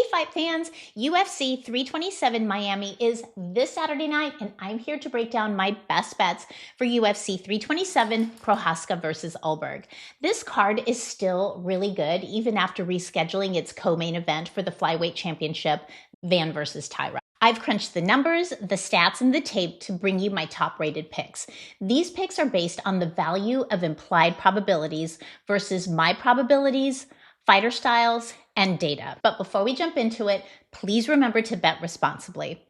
Hey fight fans, UFC 327 Miami is this Saturday night, and I'm here to break down my best bets for UFC 327 Prochazka versus Ulberg. This card is still really good, even after rescheduling its co-main event for the Flyweight Championship, Van versus Tyra. I've crunched the numbers, the stats, and the tape to bring you my top-rated picks. These picks are based on the value of implied probabilities versus my probabilities, fighter styles, and data. But before we jump into it, please remember to bet responsibly.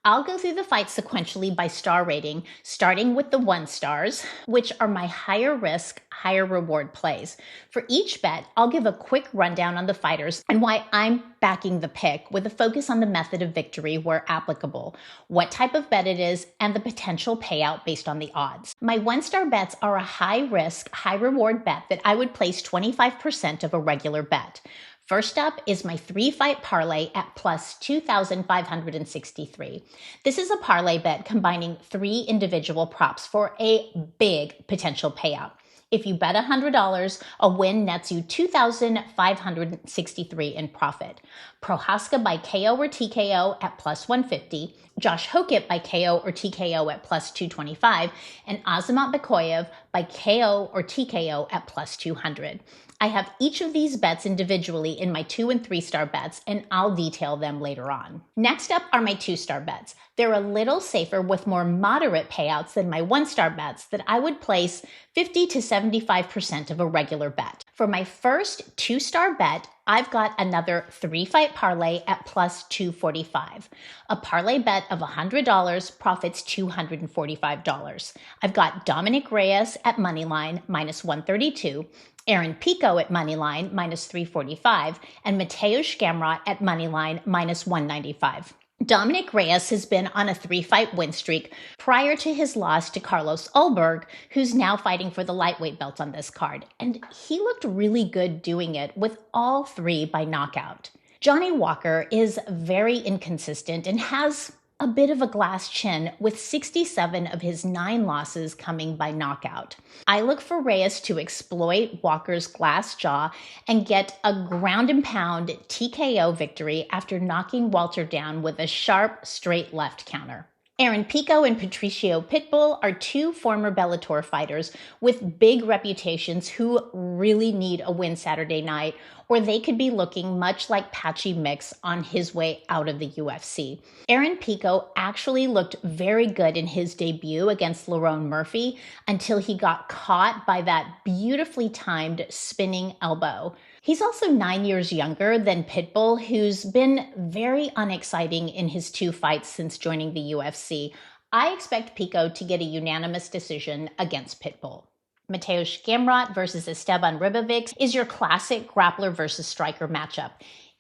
I'll go through the fights sequentially by star rating, starting with the 1 stars, which are my higher risk, higher reward plays. For each bet, I'll give a quick rundown on the fighters and why I'm backing the pick, with a focus on the method of victory where applicable, what type of bet it is, and the potential payout based on the odds. My 1-star bets are a high risk, high reward bet that I would place 25% of a regular bet. First up is my 3-fight parlay at plus 2,563. This is a parlay bet combining 3 individual props for a big potential payout. If you bet $100, a win nets you $2,563 in profit. Prochazka by KO or TKO at plus 150, Josh Hokit by KO or TKO at plus 225, and Azamat Bekoyev by KO or TKO at plus 200. I have each of these bets individually in my 2 and 3-star bets, and I'll detail them later on. Next up are my 2-star bets. They're a little safer with more moderate payouts than my 1-star bets that I would place 50 to 75% of a regular bet. For my first 2-star bet, I've got another 3-fight parlay at plus 245. A parlay bet of $100 profits $245. I've got Dominic Reyes at moneyline minus 132, Aaron Pico at moneyline minus 345, and Mateusz Gamrot at moneyline minus 195. Dominic Reyes has been on a 3-fight win streak prior to his loss to Carlos Ulberg, who's now fighting for the lightweight belt on this card, and he looked really good doing it with all 3 by knockout. Johnny Walker is very inconsistent and has a bit of a glass chin, with 67 of his 9 losses coming by knockout. I look for Reyes to exploit Walker's glass jaw and get a ground and pound TKO victory after knocking Walter down with a sharp straight left counter. Aaron Pico and Patricio Pitbull are 2 former Bellator fighters with big reputations who really need a win Saturday night, or they could be looking much like Patchy Mix on his way out of the UFC. Aaron Pico actually looked very good in his debut against Lerone Murphy until he got caught by that beautifully timed spinning elbow. He's also 9 years younger than Pitbull, who's been very unexciting in his 2 fights since joining the UFC. I expect Pico to get a unanimous decision against Pitbull. Mateusz Gamrot versus Esteban Ribovics is your classic grappler versus striker matchup.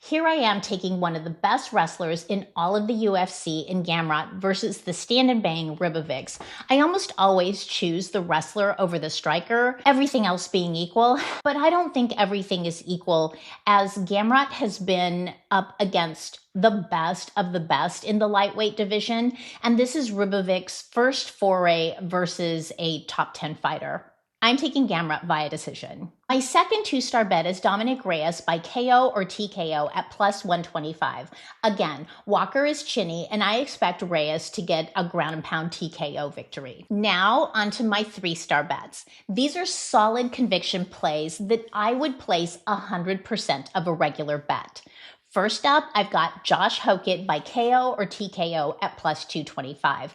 Here I am taking one of the best wrestlers in all of the UFC in Gamrot versus the stand and bang Ribovics. I almost always choose the wrestler over the striker, everything else being equal, but I don't think everything is equal, as Gamrot has been up against the best of the best in the lightweight division, and this is Ribovics' first foray versus a top 10 fighter. I'm taking Gamrot via decision. My second 2-star bet is Dominic Reyes by KO or TKO at plus 125. Again, Walker is chinny, and I expect Reyes to get a ground and pound TKO victory. Now, onto my 3-star bets. These are solid conviction plays that I would place 100% of a regular bet. First up, I've got Josh Hokit by KO or TKO at plus 225.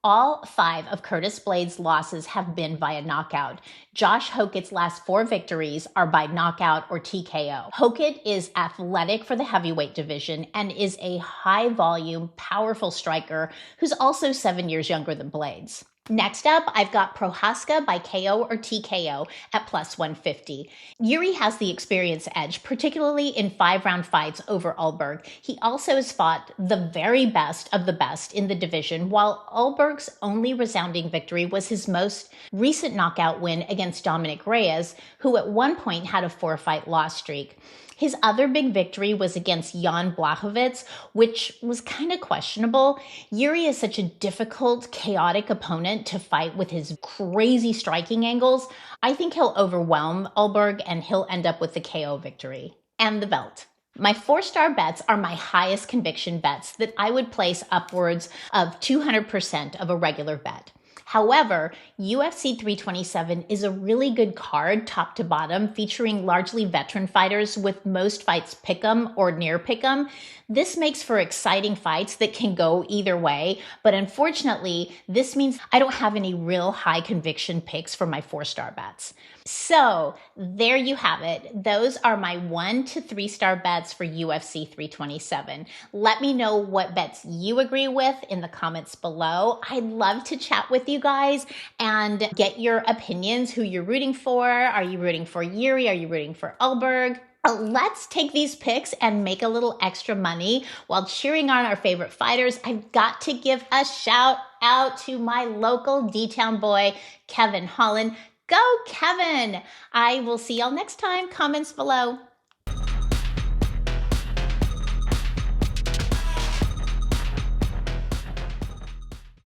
All 5 of Curtis Blades' losses have been via knockout. Josh Hokit's last 4 victories are by knockout or TKO. Hokit is athletic for the heavyweight division and is a high-volume, powerful striker who's also 7 years younger than Blades. Next up, I've got Prochazka by KO or TKO at plus 150. Yuri has the experience edge, particularly in 5-round fights over Ulberg. He also has fought the very best of the best in the division, while Ulberg's only resounding victory was his most recent knockout win against Dominic Reyes, who at one point had a 4-fight loss streak. His other big victory was against Jan Blachowicz, which was kind of questionable. Yuri is such a difficult, chaotic opponent to fight with his crazy striking angles. I think he'll overwhelm Ulberg and he'll end up with the KO victory and the belt. My 4-star bets are my highest conviction bets that I would place upwards of 200% of a regular bet. However, UFC 327 is a really good card top to bottom, featuring largely veteran fighters with most fights pick'em or near pick'em. This makes for exciting fights that can go either way, but unfortunately, this means I don't have any real high conviction picks for my 4-star bets. So there you have it. Those are my 1 to 3-star bets for UFC 327. Let me know what bets you agree with in the comments below. I'd love to chat with you guys and get your opinions, who you're rooting for. Are you rooting for Yuri? Are you rooting for Ulberg? Let's take these picks and make a little extra money while cheering on our favorite fighters. I've got to give a shout out to my local D-Town boy, Kevin Holland. Go, Kevin! I will see y'all next time. Comments below.